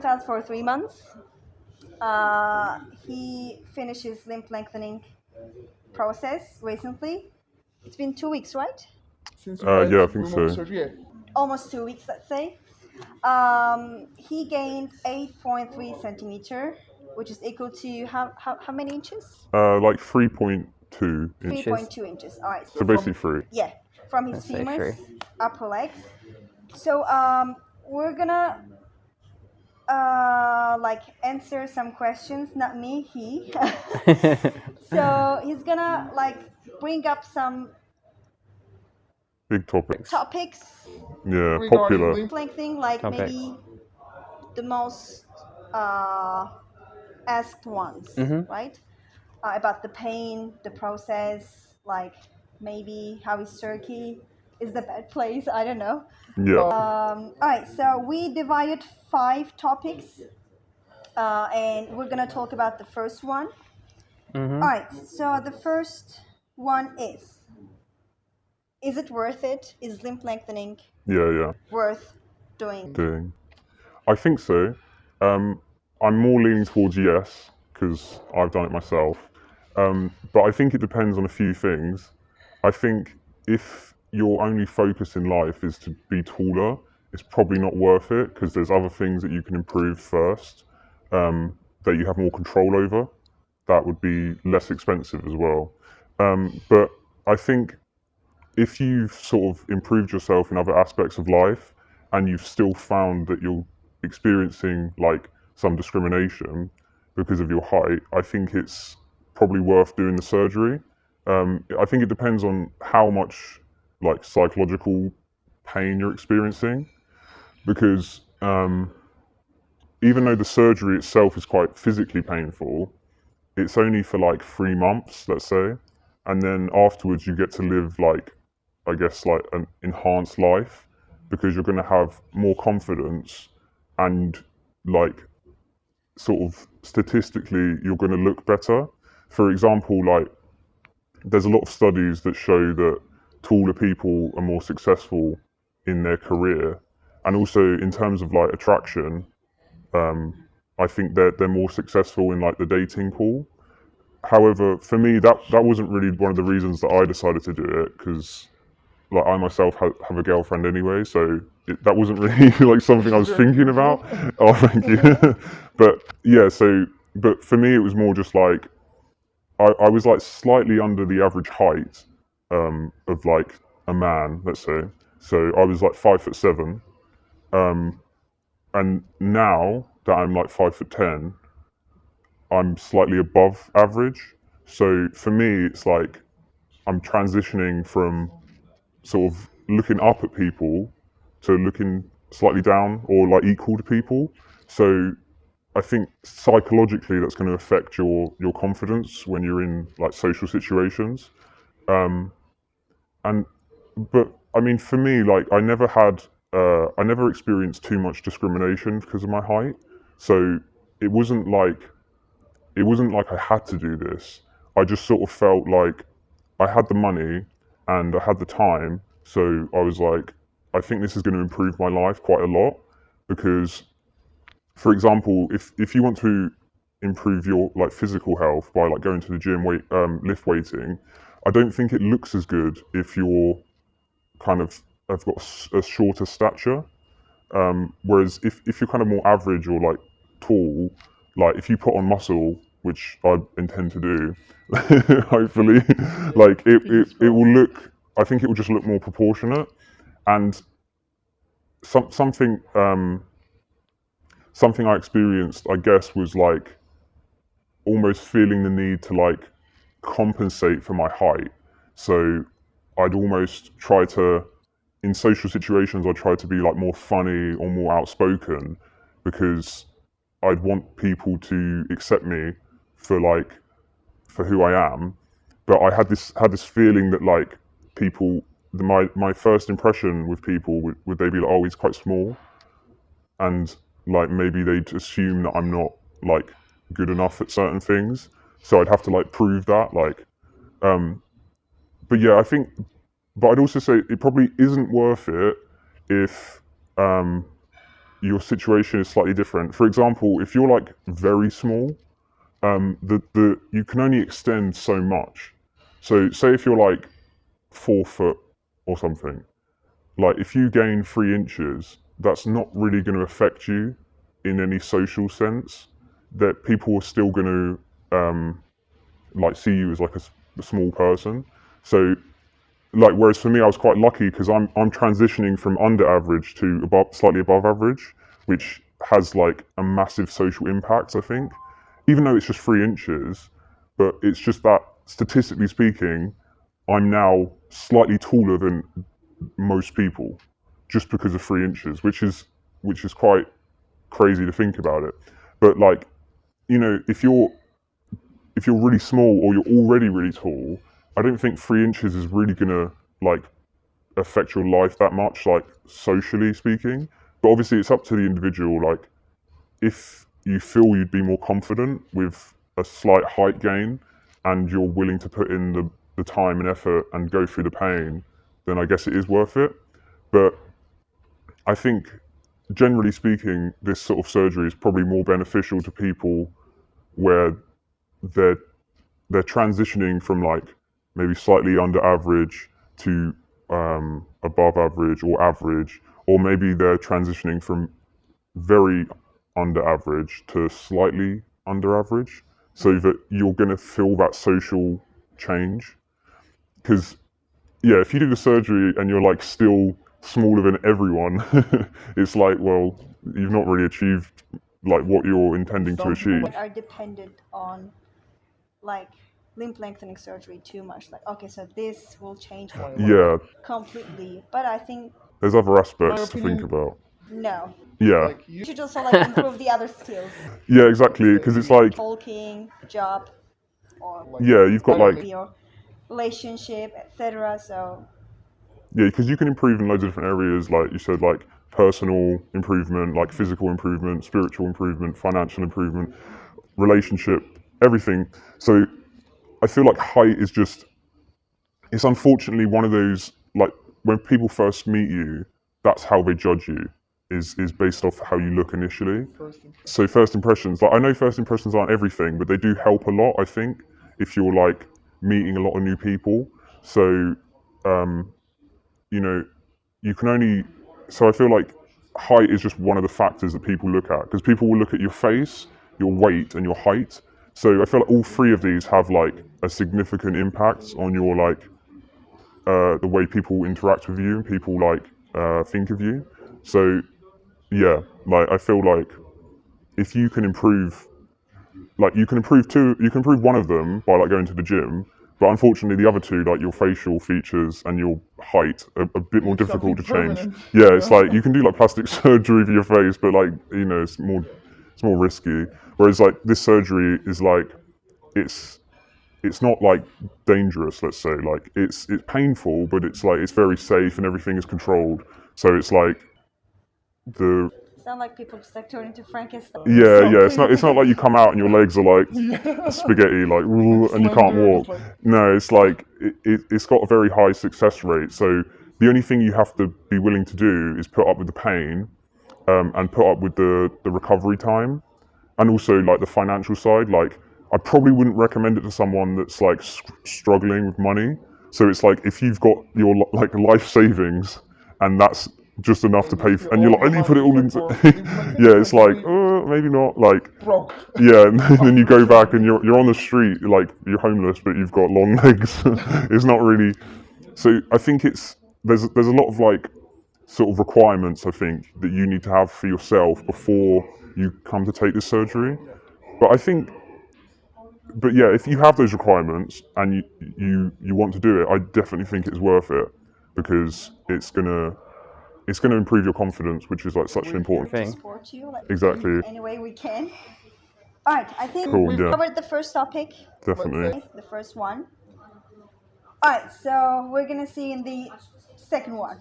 with us for 3 months. He finished his limb lengthening process recently. It's been 2 weeks, right? Yeah, I think so. Almost 2 weeks, let's say. He gained 8.3 centimeter, which is equal to how many inches? Like 3.2 inches. 3.2 inches. All right. So basically 3. Yeah, from his femurs, upper legs. So we're gonna like answer some questions. Not me, he. So he's gonna like bring up some Big topics. Yeah, popular. Lengthening, like maybe the most asked ones, right? About the pain, the process, like maybe how is Turkey? Is the bad place? I don't know. Yeah. All right, so we divided 5 topics, and we're gonna talk about the first one. All right, so the first one is it worth it? Is limb lengthening worth doing? I think so. I'm more leaning towards yes, because I've done it myself. But I think it depends on a few things. I think if your only focus in life is to be taller, it's probably not worth it, because there's other things that you can improve first, that you have more control over. That would be less expensive as well. But I think if you've sort of improved yourself in other aspects of life and you've still found that you're experiencing like some discrimination because of your height, I think it's probably worth doing the surgery. I think it depends on how much like psychological pain you're experiencing, because even though the surgery itself is quite physically painful, it's only for like 3 months, let's say, and then afterwards you get to live like, I guess, like an enhanced life, because you're going to have more confidence and like sort of statistically you're going to look better. For example, like there's a lot of studies that show that taller people are more successful in their career, and also in terms of like attraction, I think they're more successful in like the dating pool. However, for me, that wasn't really one of the reasons that I decided to do it, because like I myself have a girlfriend anyway, so that wasn't really like something I was thinking about. Oh, thank you. But yeah, but for me, it was more just like I was like slightly under the average height of like a man, let's say. So I was like 5'7", and now that I'm like 5'10", I'm slightly above average. So for me, it's like I'm transitioning from sort of looking up at people to looking slightly down or like equal to people. So I think psychologically that's going to affect your confidence when you're in like social situations. But I mean, for me, like I never experienced too much discrimination because of my height. So it wasn't like I had to do this. I just sort of felt like I had the money and I had the time. So I was like, I think this is going to improve my life quite a lot, because, for example, if you want to improve your like physical health by like going to the gym, lift weighting, I don't think it looks as good if you're kind of have got a shorter stature. Whereas if you're kind of more average or like tall, like if you put on muscle, which I intend to do, hopefully, like it will look. I think it will just look more proportionate, and something I experienced, I guess, was like almost feeling the need to like compensate for my height. So I'd almost try to, in social situations, I'd try to be like more funny or more outspoken, because I'd want people to accept me for who I am. But I had this feeling that like people, my first impression with people would they be like, oh, he's quite small, and like maybe they'd assume that I'm not like good enough at certain things, so I'd have to like prove that, like but yeah, I think, but I'd also say it probably isn't worth it if your situation is slightly different. For example, if you're like very small, you can only extend so much. So say if you're like 4 foot or something, like if you gain 3 inches, that's not really going to affect you in any social sense. That people are still going to like see you as like a small person. So like, whereas for me, I was quite lucky because I'm transitioning from under average to slightly above average, which has like a massive social impact, I think. Even though it's just 3 inches, but it's just that statistically speaking, I'm now slightly taller than most people just because of 3 inches, which is quite crazy to think about it. But like, you know, if you're really small or you're already really tall, I don't think 3 inches is really gonna like affect your life that much, like socially speaking. But obviously it's up to the individual. Like if you feel you'd be more confident with a slight height gain and you're willing to put in the time and effort and go through the pain, then I guess it is worth it. But I think generally speaking, this sort of surgery is probably more beneficial to people where they're transitioning from like maybe slightly under average to above average, or maybe they're transitioning from very under average to slightly under average, so that you're going to feel that social change. Because yeah, if you do the surgery and you're like still smaller than everyone, it's like, well, you've not really achieved like what you're intending to achieve. Are dependent on like limb lengthening surgery too much. Like, okay, so this will change for you Yeah, completely. But I think there's other aspects to think about. no. Yeah, You should also like improve the other skills. yeah, exactly. Because it's like, Talking, job, or yeah, you've got like, your relationship, etc. So yeah, because you can improve in loads of different areas, like you said, like personal improvement, like physical improvement, spiritual improvement, financial improvement, relationship, everything. So I feel like height is just, it's unfortunately one of those, like when people first meet you, that's how they judge you, is based off how you look initially. So first impressions, like I know first impressions aren't everything, but they do help a lot, I think, if you're like meeting a lot of new people. So, you know, you can only, so I feel like height is just one of the factors that people look at, because people will look at your face, your weight and your height. So I feel like all 3 of these have like a significant impact on your like the way people interact with you and people like think of you. So yeah, like I feel like if you can improve, like you can improve one of them by like going to the gym, but unfortunately the other 2, like your facial features and your height, are a bit more difficult to change. Yeah, it's like you can do like plastic surgery for your face, but like, you know, it's more risky. Whereas like this surgery is like, it's not like dangerous, let's say. Like it's painful, but it's like it's very safe and everything is controlled. So it's like it's not like people just like turn into Frankenstein. yeah, it's not like you come out and your legs are like spaghetti, like and you can't walk. No, it's like it's got a very high success rate. So the only thing you have to be willing to do is put up with the pain, and put up with the recovery time, and also like the financial side. Like I probably wouldn't recommend it to someone that's like struggling with money. So it's like if you've got your like life savings and that's just enough to pay for, and you're like, I need to put it all into yeah, it's like maybe not, like broke. Yeah, and then you go back and you're on the street, like you're homeless but you've got long legs. It's not really, so I think there's a lot of like sort of requirements, I think, that you need to have for yourself before you come to take this surgery. But yeah, if you have those requirements and you want to do it, I definitely think it's worth it, because it's gonna improve your confidence, which is like such an important thing. Support you, like, exactly. in any way we can. All right, I think Cool, we've yeah. covered the first topic. Definitely. The first one. All right, so we're gonna see in the second one.